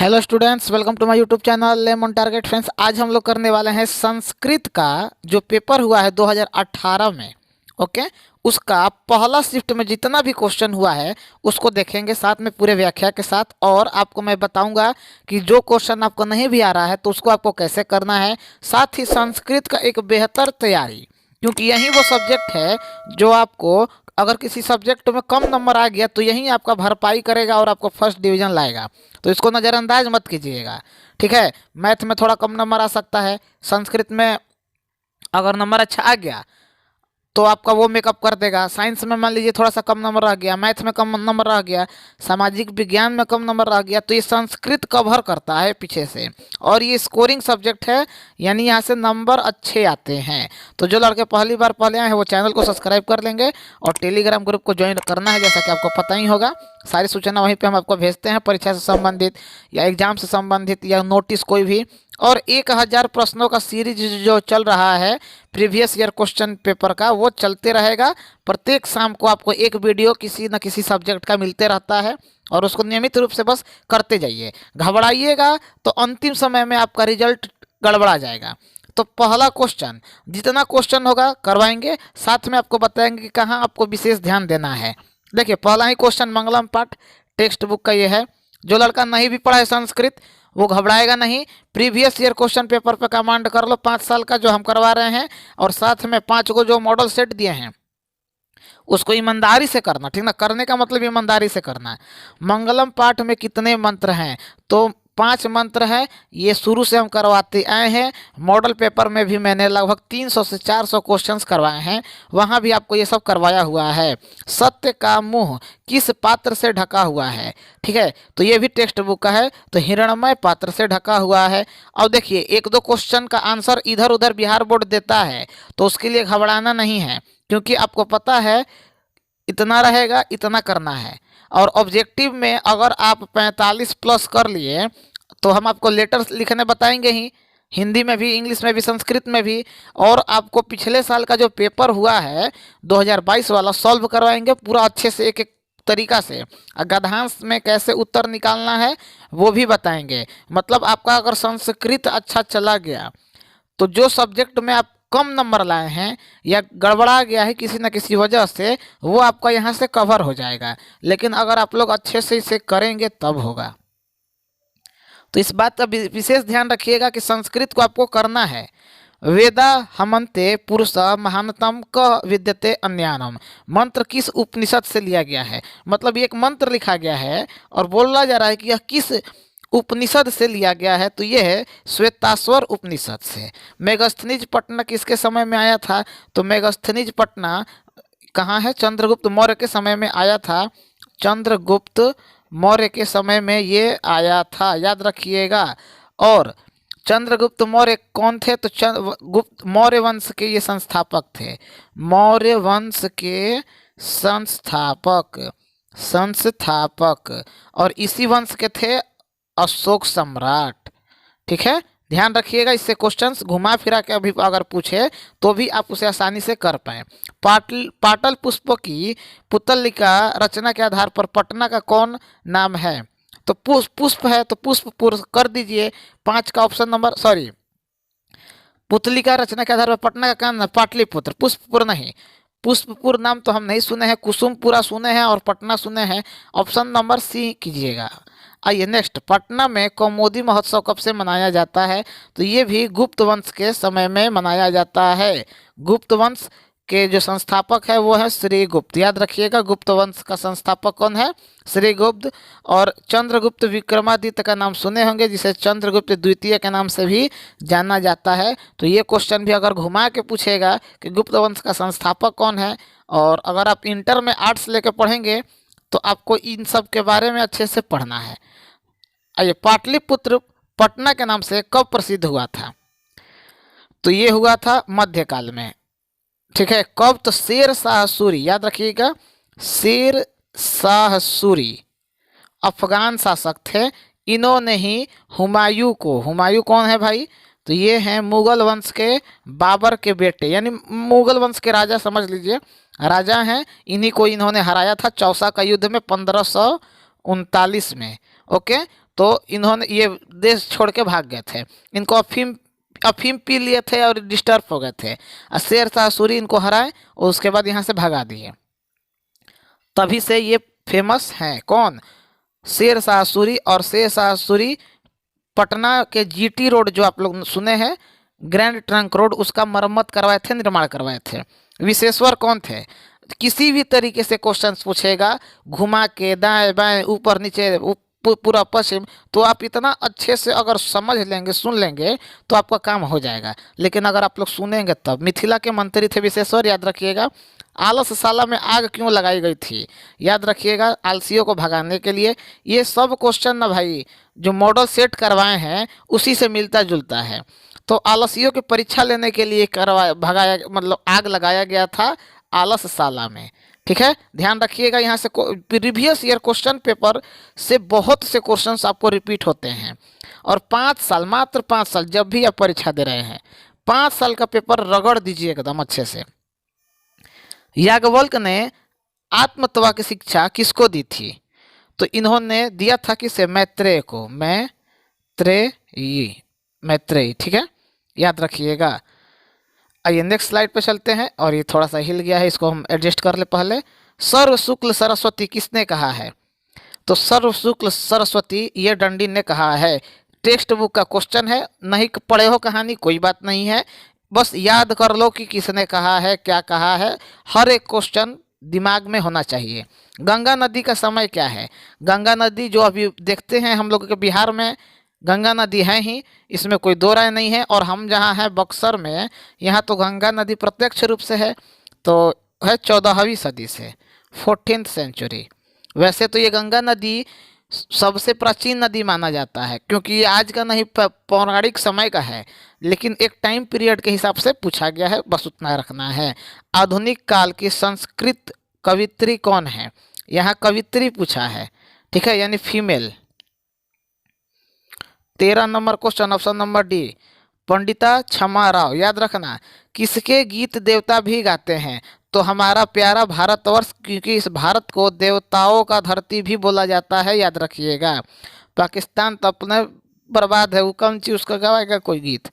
Hello students, welcome to my YouTube channel lame on target. Friends, आज हम लोग करने वाले हैं संस्कृत का जो पेपर हुआ है 2018 में। ओके, उसका पहला शिफ्ट में जितना भी क्वेश्चन हुआ है उसको देखेंगे साथ में पूरे व्याख्या के साथ। और आपको मैं बताऊंगा कि जो क्वेश्चन आपको नहीं भी आ रहा है तो उसको आपको कैसे करना है। साथ ही संस्कृत का एक बेहतर तैयारी, क्योंकि यही वो सब्जेक्ट है जो आपको अगर किसी सब्जेक्ट में कम नंबर आ गया तो यही आपका भरपाई करेगा और आपको फर्स्ट डिवीज़न लाएगा। तो इसको नज़रअंदाज मत कीजिएगा, ठीक है। मैथ में थोड़ा कम नंबर आ सकता है, संस्कृत में अगर नंबर अच्छा आ गया तो आपका वो मेकअप कर देगा। साइंस में मान लीजिए थोड़ा सा कम नंबर रह गया, मैथ में कम नंबर रह गया, सामाजिक विज्ञान में कम नंबर रह गया, तो ये संस्कृत कवर करता है पीछे से। और ये स्कोरिंग सब्जेक्ट है, यानी यहाँ से नंबर अच्छे आते हैं। तो जो लड़के पहली बार पहले आए हैं वो चैनल को सब्सक्राइब कर लेंगे और टेलीग्राम ग्रुप को ज्वाइन करना है, जैसा कि आपको पता ही होगा। सारी सूचना वहीं पे हम आपको भेजते हैं, परीक्षा से संबंधित या एग्जाम से संबंधित या नोटिस कोई भी। और 1000 प्रश्नों का सीरीज जो चल रहा है प्रीवियस ईयर क्वेश्चन पेपर का, वो चलते रहेगा। प्रत्येक शाम को आपको एक वीडियो किसी न किसी सब्जेक्ट का मिलते रहता है और उसको नियमित रूप से बस करते जाइए। घबराइएगा तो अंतिम समय में आपका रिजल्ट गड़बड़ा जाएगा। तो पहला क्वेश्चन, जितना क्वेश्चन होगा करवाएंगे, साथ में आपको बताएंगे कि कहाँ आपको विशेष ध्यान देना है। देखिए, पहला ही क्वेश्चन मंगलम पाठ टेक्स्ट बुक का ये है। जो लड़का नहीं भी पढ़ा है संस्कृत वो घबराएगा नहीं, प्रीवियस ईयर क्वेश्चन पेपर पे कमांड कर लो 5 साल का जो हम करवा रहे हैं, और साथ में 5 को जो मॉडल सेट दिए हैं उसको ईमानदारी से करना, ठीक ना। करने का मतलब ईमानदारी से करना है। मंगलम पाठ में कितने मंत्र हैं? तो 5 मंत्र हैं। ये शुरू से हम करवाते आए हैं। मॉडल पेपर में भी मैंने लगभग 300 से 400 क्वेश्चंस करवाए हैं, वहाँ भी आपको ये सब करवाया हुआ है। सत्य का मुंह किस पात्र से ढका हुआ है? ठीक है, तो ये भी टेक्स्ट बुक का है, तो हिरणमय पात्र से ढका हुआ है। और देखिए, 1-2 क्वेश्चन का आंसर इधर उधर बिहार बोर्ड देता है, तो उसके लिए घबराना नहीं है, क्योंकि आपको पता है इतना रहेगा, इतना करना है। और ऑब्जेक्टिव में अगर आप 45 प्लस कर लिए तो हम आपको लेटर्स लिखने बताएंगे ही, हिंदी में भी, इंग्लिश में भी, संस्कृत में भी। और आपको पिछले साल का जो पेपर हुआ है 2022 वाला सॉल्व करवाएंगे पूरा अच्छे से, एक एक तरीका से। गद्यांश में कैसे उत्तर निकालना है वो भी बताएंगे। मतलब आपका अगर संस्कृत अच्छा चला गया तो जो सब्जेक्ट में आप कम नंबर लाए हैं या गड़बड़ा गया है किसी न किसी वजह से, वो आपका यहाँ से कवर हो जाएगा। लेकिन अगर आप लोग अच्छे से इसे करेंगे तब होगा। तो इस बात का विशेष ध्यान रखिएगा कि संस्कृत को आपको करना है। वेदा हमन्ते पुरुष महानतम क विद्यते अन्यानम, मंत्र किस उपनिषद से लिया गया है? मतलब ये एक मंत्र लिखा गया है और बोला जा रहा है कि यह किस उपनिषद से लिया गया है। तो यह है श्वेताश्वर उपनिषद से। मेगस्थनीज पटना किसके समय में आया था? तो मेगस्थनीज पटना कहाँ है? चंद्रगुप्त मौर्य के समय में आया था। चंद्रगुप्त मौर्य के समय में ये आया था, याद रखिएगा। और चंद्रगुप्त मौर्य कौन थे? तो गुप्त मौर्य वंश के ये संस्थापक थे। मौर्य वंश के संस्थापक और इसी वंश के थे अशोक सम्राट। ठीक है, ध्यान रखिएगा। इससे क्वेश्चंस घुमा फिरा के अभी अगर पूछे तो भी आप उसे आसानी से कर पाएँ। पाटल पुष्प की पुतलिका रचना के आधार पर पटना का कौन नाम है? तो पुष्प है तो पुष्पपुर कर दीजिए। 5 का ऑप्शन नंबर, सॉरी, पुतलिका रचना के आधार पर पटना का नाम पाटलिपुत्र, पुष्पपुर नहीं। पुष्पपुर नाम तो हम नहीं सुने हैं, कुसुमपुरा सुने हैं और पटना सुने हैं। ऑप्शन नंबर सी कीजिएगा। आइए नेक्स्ट, पटना में कौमुदी महोत्सव कब से मनाया जाता है? तो ये भी गुप्त वंश के समय में मनाया जाता है। गुप्त वंश के जो संस्थापक है वो है श्रीगुप्त, याद रखिएगा। गुप्त वंश का संस्थापक कौन है? श्रीगुप्त। और चंद्रगुप्त विक्रमादित्य का नाम सुने होंगे, जिसे चंद्रगुप्त द्वितीय के नाम से भी जाना जाता है। तो ये क्वेश्चन भी अगर घुमा के पूछेगा कि गुप्त वंश का संस्थापक कौन है, और अगर आप इंटर में आर्ट्स लेके पढ़ेंगे तो आपको इन सब के बारे में अच्छे से पढ़ना है। आइए, पाटलिपुत्र पटना के नाम से कब प्रसिद्ध हुआ था? तो ये हुआ था मध्यकाल में। ठीक है, कब? तो शेर शाह सूरी, याद रखिएगा। शेर शाह सूरी अफगान शासक थे। इन्होंने ही हुमायूं को, हुमायूं कौन है भाई? तो ये हैं मुगल वंश के बाबर के बेटे, यानी मुगल वंश के राजा समझ लीजिए, राजा हैं। इन्हीं को इन्होंने हराया था चौसा का युद्ध में 1539 में। ओके, तो इन्होंने ये देश छोड़ के भाग गए थे। इनको अफीम पी लिए थे और डिस्टर्ब हो गए थे। और शेरशाह सूरी इनको हराए और उसके बाद यहाँ से भगा दिए। तभी से ये फेमस हैं। कौन? शेरशाह सूरी। और शेरशाह सूरी पटना के जीटी रोड जो आप लोग सुने हैं, ग्रैंड ट्रंक रोड, उसका मरम्मत करवाए थे, निर्माण करवाए थे। विशेश्वर कौन थे? किसी भी तरीके से क्वेश्चन पूछेगा, घुमा के दाएं बाएं ऊपर नीचे पूरा पश्चिम, तो आप इतना अच्छे से अगर समझ लेंगे, सुन लेंगे, तो आपका काम हो जाएगा। लेकिन अगर आप लोग सुनेंगे तब। मिथिला के मंत्री थे विशेश्वर, याद रखिएगा। आलसशाला में आग क्यों लगाई गई थी? याद रखिएगा, आलसियों को भगाने के लिए। ये सब क्वेश्चन ना भाई जो मॉडल सेट करवाए हैं उसी से मिलता जुलता है। तो आलसियों की परीक्षा लेने के लिए भगाया, मतलब आग लगाया गया था आलसशाला में। ठीक है, ध्यान रखिएगा। यहाँ से प्रीवियस ईयर क्वेश्चन पेपर से बहुत से क्वेश्चंस आपको रिपीट होते हैं। और 5 साल, मात्र 5 साल, जब भी आप परीक्षा दे रहे हैं, 5 साल का पेपर रगड़ दीजिए एकदम अच्छे से। याज्ञवल्क्य ने आत्मतत्व की शिक्षा किसको दी थी? तो इन्होंने दिया था किसे? मैत्रेय को। मैत्रेयी। ठीक है, याद रखिएगा। आइए नेक्स्ट स्लाइड पे चलते हैं। और ये थोड़ा सा हिल गया है, इसको हम एडजस्ट कर ले पहले। सर्व शुक्ल सरस्वती किसने कहा है? तो सर्व शुक्ल सरस्वती ये डंडी ने कहा है। टेक्स्ट बुक का क्वेश्चन है, नहीं पढ़े हो कहानी कोई बात नहीं है, बस याद कर लो कि किसने कहा है, क्या कहा है। हर एक क्वेश्चन दिमाग में होना चाहिए। गंगा नदी का समय क्या है? गंगा नदी जो अभी देखते हैं हम लोग के बिहार में, गंगा नदी है ही, इसमें कोई दो राय नहीं है। और हम जहाँ हैं बक्सर में, यहाँ तो गंगा नदी प्रत्यक्ष रूप से है। तो है 14वीं सदी से, 14th सेंचुरी। वैसे तो ये गंगा नदी सबसे प्राचीन नदी माना जाता है, क्योंकि ये आज का नहीं, पौराणिक समय का है। लेकिन एक टाइम पीरियड के हिसाब से पूछा गया है, बस उतना रखना है। आधुनिक काल की संस्कृत कवित्री कौन है? यहाँ कवित्री पूछा है, ठीक है, यानी female. 13 number question, option number D, Pandita क्षमा राव। याद रखना, किसके गीत देवता भी गाते हैं? तो हमारा प्यारा भारतवर्ष, क्योंकि इस भारत को देवताओं का धरती भी बोला जाता है, याद रखिएगा। पाकिस्तान तो अपने बर्बाद है, वो कौन चीज उसका गवाएगा कोई गीत।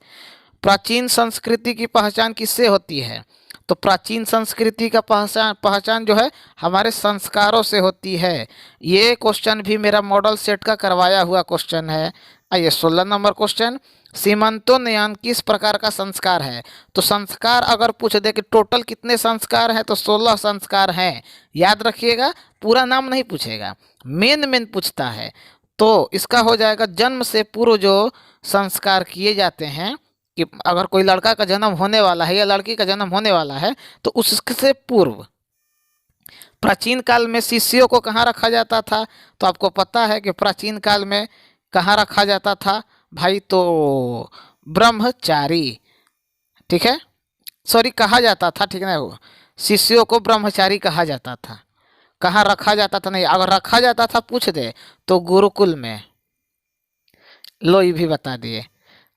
प्राचीन संस्कृति की पहचान किससे होती है? तो प्राचीन संस्कृति का पहचान जो है हमारे संस्कारों से होती है। ये क्वेश्चन भी मेरा मॉडल सेट का करवाया हुआ क्वेश्चन है। आइए 16 नंबर क्वेश्चन, सीमंतोन्नयन किस प्रकार का संस्कार है? तो संस्कार अगर पूछ दे कि टोटल कितने संस्कार हैं, तो 16 संस्कार हैं। याद रखिएगा, पूरा नाम नहीं पूछेगा, मेन पूछता है। तो इसका हो जाएगा जन्म से पूर्व जो संस्कार किए जाते हैं, कि अगर कोई लड़का का जन्म होने वाला है या लड़की का जन्म होने वाला है, तो उससे पूर्व प्राचीन काल में शिष्यों को कहाँ रखा जाता था? तो आपको पता है कि प्राचीन काल में कहाँ रखा जाता था भाई? तो ब्रह्मचारी। ठीक है, सॉरी, कहा जाता था, ठीक है, वो शिष्यों को ब्रह्मचारी कहा जाता था। कहाँ रखा जाता था? नहीं, अगर रखा जाता था पूछ दे तो गुरुकुल में। लो, ये भी बता दिए।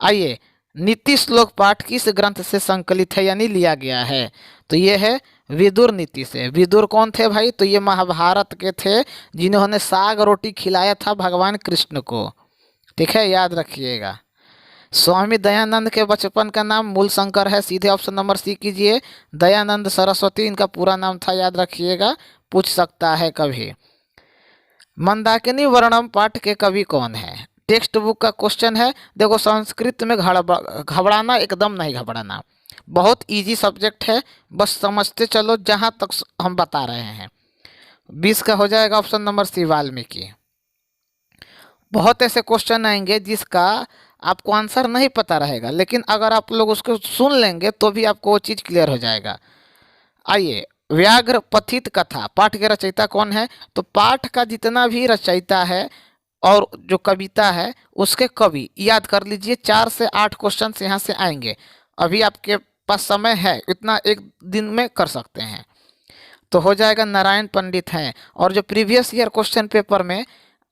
आइए, नीति श्लोक पाठ किस ग्रंथ से संकलित है, यानी लिया गया है? तो ये है विदुर नीति से। विदुर कौन थे भाई? तो ये महाभारत के थे, जिन्होंने साग रोटी खिलाया था भगवान कृष्ण को। ठीक है, याद रखिएगा। स्वामी दयानंद के बचपन का नाम मूलशंकर है, सीधे ऑप्शन नंबर सी कीजिए। दयानंद सरस्वती इनका पूरा नाम था, याद रखिएगा, पूछ सकता है कभी। मंदाकिनी वर्णम पाठ के कवि कौन है? टेक्स्ट बुक का क्वेश्चन है। देखो, संस्कृत में घबराना एकदम नहीं घबराना, बहुत इजी सब्जेक्ट है, बस समझते चलो जहाँ तक हम बता रहे हैं। 20 का हो जाएगा ऑप्शन नंबर सी, वाल्मीकि। बहुत ऐसे क्वेश्चन आएंगे जिसका आपको आंसर नहीं पता रहेगा, लेकिन अगर आप लोग उसको सुन लेंगे तो भी आपको वो चीज़ क्लियर हो जाएगा। आइए, व्याघ्र पथित कथा पाठ के रचयिता कौन है? तो पाठ का जितना भी रचयिता है और जो कविता है उसके कवि याद कर लीजिए। 4 से 8 क्वेश्चन यहाँ से आएंगे। अभी आपके पास समय है, इतना एक दिन में कर सकते हैं। तो हो जाएगा नारायण पंडित हैं। और जो प्रीवियस ईयर क्वेश्चन पेपर में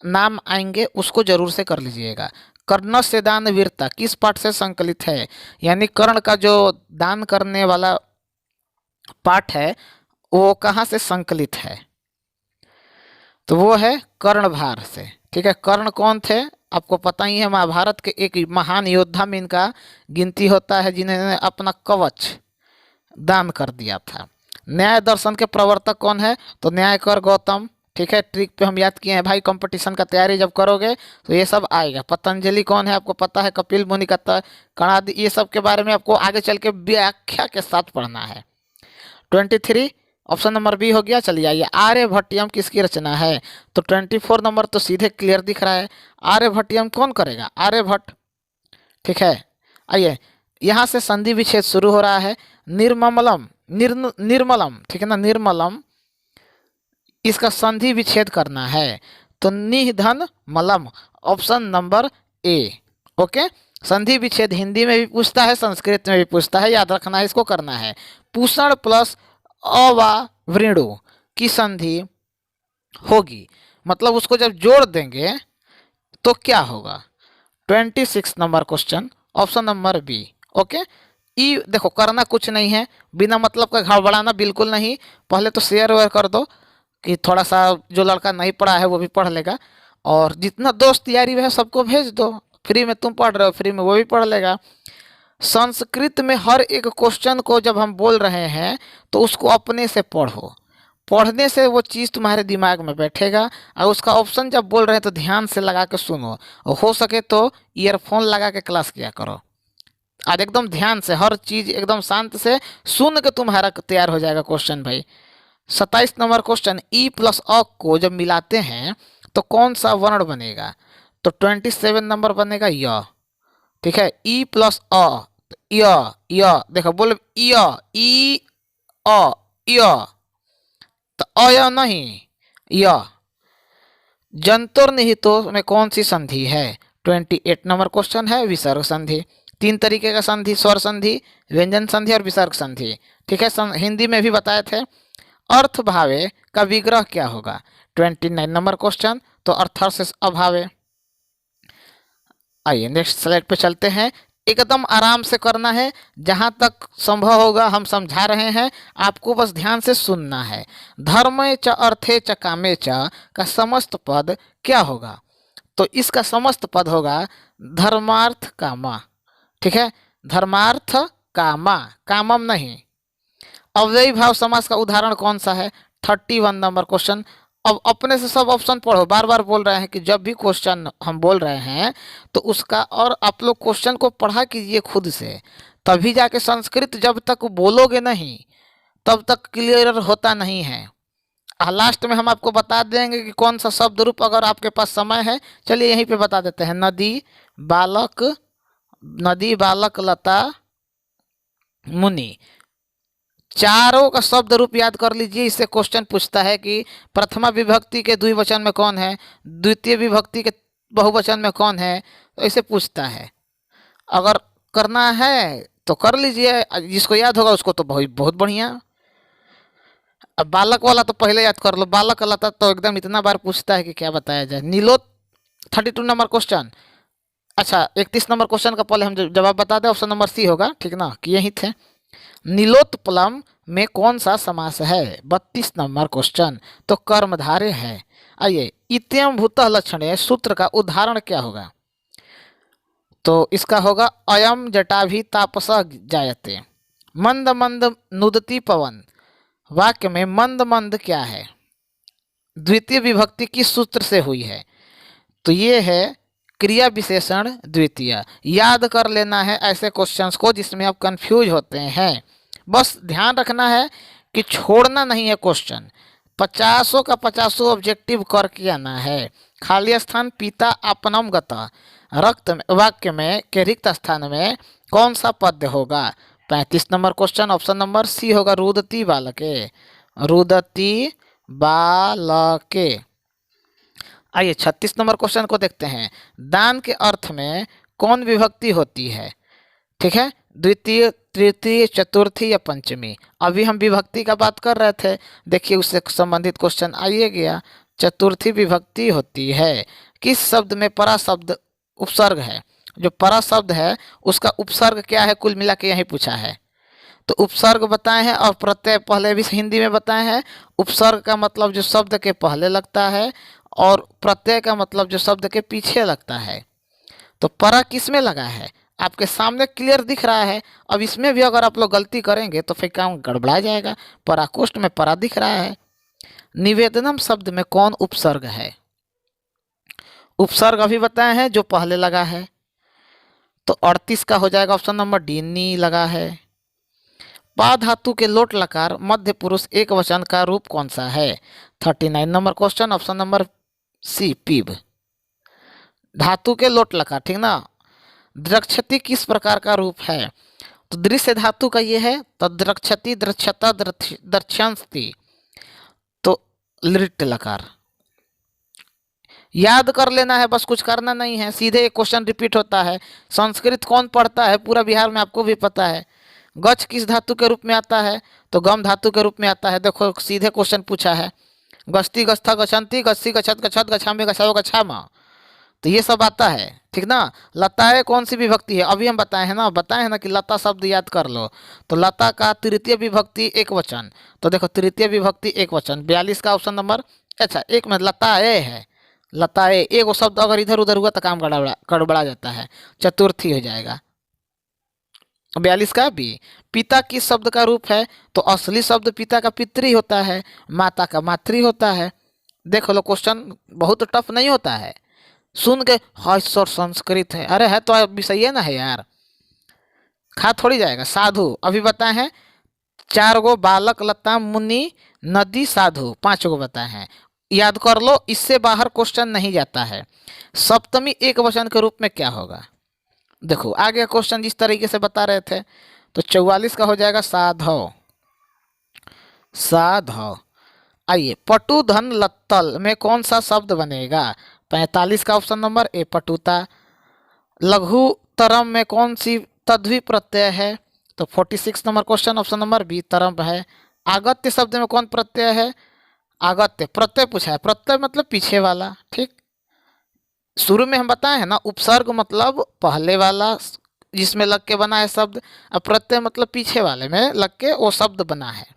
नाम आएंगे उसको जरूर से कर लीजिएगा। कर्ण से दान वीरता किस पाठ से संकलित है? यानी कर्ण का जो दान करने वाला पाठ है वो कहाँ से संकलित है? तो वो है कर्णभार से। ठीक है, कर्ण कौन थे? आपको पता ही है, महाभारत के एक महान योद्धा में इनका गिनती होता है, जिन्होंने अपना कवच दान कर दिया था। न्याय दर्शन के प्रवर्तक कौन है? तो न्यायकर गौतम। ठीक है, ट्रिक पे हम याद किए हैं भाई, कंपटीशन का तैयारी जब करोगे तो ये सब आएगा। पतंजलि कौन है? आपको पता है, कपिल मुनि का कणादि, ये सब के बारे में आपको आगे चल के व्याख्या के साथ पढ़ना है। 23 ऑप्शन नंबर बी हो गया। चलिए आइए, आर्यभट्टियम किसकी रचना है? तो 24 नंबर तो सीधे क्लियर दिख रहा है, आर्यभट्टियम कौन करेगा? आर्यभट्ट। ठीक है, आइए यहाँ से संधि विच्छेद शुरू हो रहा है। निर्मलम, निर्मलम, ठीक है ना, निर्मलम, इसका संधि विच्छेद करना है तो निधन मलम, ऑप्शन नंबर ए। ओके, संधि विच्छेद हिंदी में भी पूछता है, संस्कृत में भी पूछता है, याद रखना है, इसको करना है। पूषण प्लस अवावृणु की संधि होगी, मतलब उसको जब जोड़ देंगे तो क्या होगा? 26 number question, option number B. Okay, ई देखो करना कुछ नहीं है, बिना मतलब का घबराना बिल्कुल नहीं। पहले तो शेयर वेयर कर दो कि थोड़ा सा जो लड़का नहीं पढ़ा है वो भी पढ़ लेगा, और जितना दोस्त यारी है सबको भेज दो। फ्री में तुम पढ़ रहे हो, फ्री में वो भी पढ़ लेगा। संस्कृत में हर एक क्वेश्चन को जब हम बोल रहे हैं तो उसको अपने से पढ़ो, पढ़ने से वो चीज़ तुम्हारे दिमाग में बैठेगा। और उसका ऑप्शन जब बोल रहे हैं तो ध्यान से लगा के सुनो, और हो सके तो ईयरफोन लगा के क्लास किया करो। आज एकदम ध्यान से हर चीज़ एकदम शांत से सुन के तुम्हारा तैयार हो जाएगा क्वेश्चन भाई। 27 नंबर क्वेश्चन, ई प्लस अ को जब मिलाते हैं तो कौन सा वर्ण बनेगा? तो 27 नंबर बनेगा य। ठीक है, ई प्लस अ, य देखो बोले य, ई अ य, तो अय नहीं य। जंतुर्निहितो में कौन सी संधि है? 28 नंबर क्वेश्चन है, विसर्ग संधि। तीन तरीके का संधि, स्वर संधि, व्यंजन संधि और विसर्ग संधि। ठीक है, हिंदी में भी बताए थे। अर्थ भावे का विग्रह क्या होगा? 29 नंबर क्वेश्चन, तो अर्थार्थ अभावे। आइए नेक्स्ट स्लाइड पे चलते हैं। एकदम आराम से करना है, जहाँ तक संभव होगा हम समझा रहे हैं, आपको बस ध्यान से सुनना है। धर्मे च अर्थे च कामे च का समस्त पद क्या होगा? तो इसका समस्त पद होगा धर्मार्थ कामा। ठीक है, धर्मार्थ कामा, कामम नहीं। अव्ययी भाव समास का उदाहरण कौन सा है? 31 नंबर क्वेश्चन। अब अपने से सब ऑप्शन पढ़ो, बार बार बोल रहे हैं कि जब भी क्वेश्चन हम बोल रहे हैं तो उसका, और आप लोग क्वेश्चन को पढ़ा कीजिए खुद से, तभी जाके संस्कृत जब तक बोलोगे नहीं तब तक क्लियर होता नहीं है। लास्ट में हम आपको बता देंगे कि कौन सा शब्द रूप, अगर आपके पास समय है चलिए यहीं पे बता देते हैं। नदी, बालक, लता, मुनि, चारों का शब्द रूप याद कर लीजिए। इससे क्वेश्चन पूछता है कि प्रथमा विभक्ति के द्विवचन में कौन है, द्वितीय विभक्ति के बहुवचन में कौन है, तो ऐसे पूछता है। अगर करना है तो कर लीजिए, जिसको याद होगा उसको तो बहुत बढ़िया। अब बालक वाला तो पहले याद कर लो, बालक लता तो एकदम इतना बार पूछता है कि क्या बताया जाए। नीलोत 32 नंबर क्वेश्चन। अच्छा 31 नंबर क्वेश्चन का पहले हम जवाब बता दें, ऑप्शन नंबर सी होगा, ठीक ना, कि यही थे। नीलोत्पलम में कौन सा समास है? 32 नंबर क्वेश्चन, तो कर्मधारय है। आइए, इत्यम भूतः लक्षणे सूत्र का उदाहरण क्या होगा? तो इसका होगा अयम जटाभि तापस जायते। मंद मंद नुदती पवन, वाक्य में मंद मंद क्या है? द्वितीय विभक्ति किस सूत्र से हुई है? तो ये है क्रिया विशेषण द्वितीय। याद कर लेना है ऐसे क्वेश्चंस को जिसमें आप कंफ्यूज होते हैं। बस ध्यान रखना है कि छोड़ना नहीं है क्वेश्चन, 50 का 50 ऑब्जेक्टिव करके आना है। खाली स्थान पीता अपनम गता, रक्त में, वाक्य में के रिक्त स्थान में कौन सा पद होगा? 35 number question, option number C होगा रुदती बालके, रुदती बालके। आइए 36 नंबर क्वेश्चन को देखते हैं। दान के अर्थ में कौन विभक्ति होती है? ठीक है, द्वितीय, तृतीय, चतुर्थी या पंचमी। अभी हम विभक्ति का बात कर रहे थे, देखिए उससे संबंधित क्वेश्चन आइए गया। चतुर्थी विभक्ति होती है किस शब्द में? परा शब्द उपसर्ग है, जो परा शब्द है उसका उपसर्ग क्या है, कुल मिला के यही पूछा है। तो उपसर्ग बताए हैं और प्रत्यय पहले भी हिंदी में बताए हैं। उपसर्ग का मतलब जो शब्द के पहले लगता है, और प्रत्यय का मतलब जो शब्द के पीछे लगता है। तो परा किस में लगा है, आपके सामने क्लियर दिख रहा है। अब इसमें भी अगर आप लोग गलती करेंगे तो फिर काम गड़बड़ा जाएगा। पराकोष्ठ में परा दिख रहा है। निवेदनम शब्द में कौन उपसर्ग है? उपसर्ग अभी बताए हैं जो पहले लगा है, तो 38 का हो जाएगा ऑप्शन नंबर डी, नी लगा है। पा धातु के लोट लकार मध्य पुरुष एक वचन का रूप कौन सा है? 39 number question, option number C, पीब। धातु के लोट लकार, ठीक ना। द्रक्षति किस प्रकार का रूप है? तो दृश्य धातु का ये है, तो द्रक्षति, द्रक्षता, दर्शंस्ति, तो लिट लकार। याद कर लेना है, बस कुछ करना नहीं है, सीधे एक क्वेश्चन रिपीट होता है। संस्कृत कौन पढ़ता है पूरा बिहार में आपको भी पता है। गच किस धातु के रूप में आता है? तो गम धातु के रूप में आता है। देखो सीधे क्वेश्चन पूछा है, गस्ती, गस्था, गच्छन्ति, गस्सी, गच्छत, गच्छत, गच्छामि, गच्छाओ, गच्छामा, तो ये सब आता है, ठीक ना। लताएं कौन सी विभक्ति है? अभी हम बताए हैं ना कि लता शब्द याद कर लो। तो लता का तृतीय विभक्ति एक वचन, तो देखो तृतीय विभक्ति एक वचन, 42 का ऑप्शन नंबर। अच्छा एक मिनट, लताए है, लताए एगो शब्द अगर इधर उधर हुआ तो काम गड़बड़ा जाता है, चतुर्थी हो जाएगा। 42 का बी। पिता किस शब्द का रूप है? तो असली शब्द पिता का पितृ होता है, माता का मातृ होता है। देख लो क्वेश्चन बहुत टफ नहीं होता है, सुन के हाँ सर संस्कृत है, अरे है तो विषय है ना है यार, खा थोड़ी जाएगा। साधु अभी बताए हैं 4 गो, बालक, लता, मुनि, नदी, साधु 5 गो बताए हैं, याद कर लो, इससे बाहर क्वेश्चन नहीं जाता है। सप्तमी एक वचन के रूप में क्या होगा? देखो आगे क्वेश्चन जिस तरीके से बता रहे थे, तो 44 का हो जाएगा साधव, साधव। आइए, पटुधन लत्तल में कौन सा शब्द बनेगा? 45 का ऑप्शन नंबर ए, पटुता। लघुतरम में कौन सी तद्वी प्रत्यय है? तो 46 number question, option number B, तरम है। आगत्य शब्द में कौन प्रत्यय है? आगत्य प्रत्यय पूछा है, प्रत्यय मतलब पीछे वाला, ठीक। शुरू में हम बताए हैं ना, उपसर्ग मतलब पहले वाला जिसमें लग के बना है शब्द, और प्रत्यय मतलब पीछे वाले में लग के वो शब्द बना है।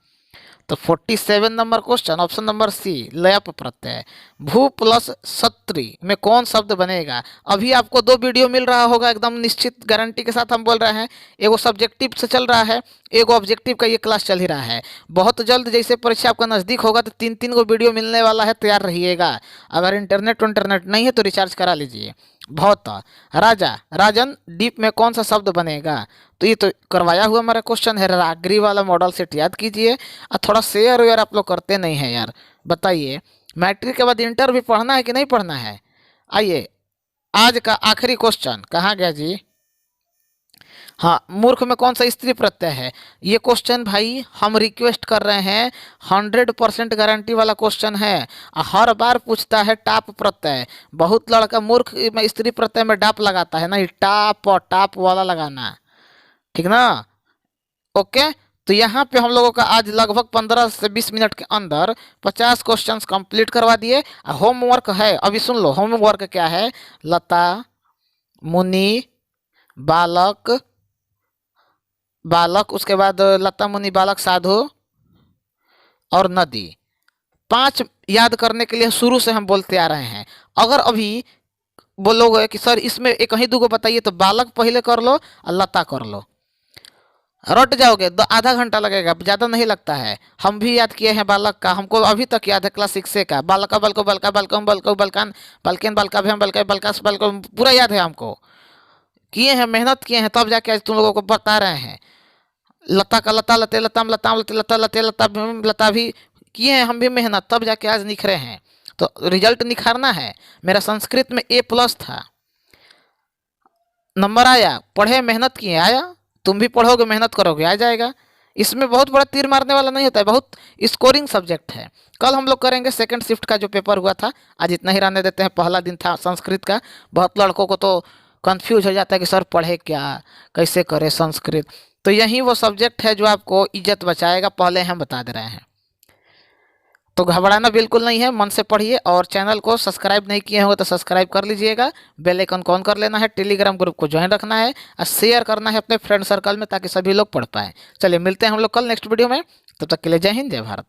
तो 47 number question, option number C, लयप प्रत्यय। भू प्लस सत्री में कौन शब्द बनेगा? अभी आपको 2 वीडियो मिल रहा होगा, एकदम निश्चित गारंटी के साथ हम बोल रहे हैं। एगो सब्जेक्टिव से चल रहा है, एगो ऑब्जेक्टिव का ये क्लास चल ही रहा है। बहुत जल्द जैसे परीक्षा आपका नज़दीक होगा तो 3-3 गो वीडियो मिलने वाला है, तैयार रहिएगा। अगर इंटरनेट नहीं है तो रिचार्ज करा लीजिए। भौत, राजा, राजन, डीप में कौन सा शब्द बनेगा? तो ये तो करवाया हुआ हमारा क्वेश्चन है, रागरी वाला मॉडल सेट याद कीजिए। और थोड़ा शेयर वेयर आप लोग करते नहीं हैं यार, बताइए मैट्रिक के बाद इंटर भी पढ़ना है कि नहीं पढ़ना है? आइए आज का आखिरी क्वेश्चन, कहाँ गया जी? हाँ, मूर्ख में कौन सा स्त्री प्रत्यय है? ये क्वेश्चन भाई हम रिक्वेस्ट कर रहे हैं, 100% गारंटी वाला क्वेश्चन है। हर बार पूछता है टाप प्रत्यय, बहुत लड़का मूर्ख में स्त्री प्रत्यय में डाप लगाता है ना, ये टाप और टाप वाला लगाना, ठीक ना। ओके, तो यहाँ पे हम लोगों का आज लगभग 15 से 20 मिनट के अंदर 50 क्वेश्चंस कंप्लीट करवा दिए। होमवर्क है, अभी सुन लो होमवर्क क्या है। लता, मुनि, बालक, बालक, उसके बाद लता, मुनि, बालक, साधु और नदी, 5 याद करने के लिए शुरू से हम बोलते आ रहे हैं। अगर अभी बोलोगे कि सर इसमें एक ही 2 गो बताइए, तो बालक पहले कर लो और लता कर लो, रट जाओगे। आधा घंटा लगेगा, ज़्यादा नहीं लगता है। हम भी याद किए हैं बालक का, हमको अभी तक याद है क्लास 6 का। बालका, बलको, बलका, बलकम, बलको, बलकान, बलकेन, बलकाभ्यम, बलका, बलकास, बलको, पूरा याद है हमको, किए हैं, मेहनत किए हैं, तब जाके आज तुम लोगों को बता रहे हैं। लता का लता, लते, लताम, लताम, लते, लता, लते, लता, लता भी किए हैं हम भी मेहनत, तब जाके आज निखरे हैं। तो रिजल्ट निखारना है। मेरा संस्कृत में A+ था, नंबर आया, पढ़े मेहनत किए आया, तुम भी पढ़ोगे मेहनत करोगे आ जाएगा। इसमें बहुत बड़ा तीर मारने वाला नहीं होता है, बहुत स्कोरिंग सब्जेक्ट है। कल हम लोग करेंगे सेकंड शिफ्ट का जो पेपर हुआ था, आज इतना ही रहने देते हैं। पहला दिन था संस्कृत का, बहुत लड़कों को तो कंफ्यूज हो जाता है कि सर पढ़े क्या, कैसे करें संस्कृत। तो यही वो सब्जेक्ट है जो आपको इज्जत बचाएगा, पहले हम बता दे रहे हैं। तो घबराना बिल्कुल नहीं है, मन से पढ़िए। और चैनल को सब्सक्राइब नहीं किए होंगे तो सब्सक्राइब कर लीजिएगा, बेल आइकन ऑन कर लेना है, टेलीग्राम ग्रुप को ज्वाइन रखना है और शेयर करना है अपने फ्रेंड सर्कल में, ताकि सभी लोग पढ़ पाएँ। चलिए मिलते हैं हम लोग कल नेक्स्ट वीडियो में, तब तक के लिए जय हिंद, जय भारत।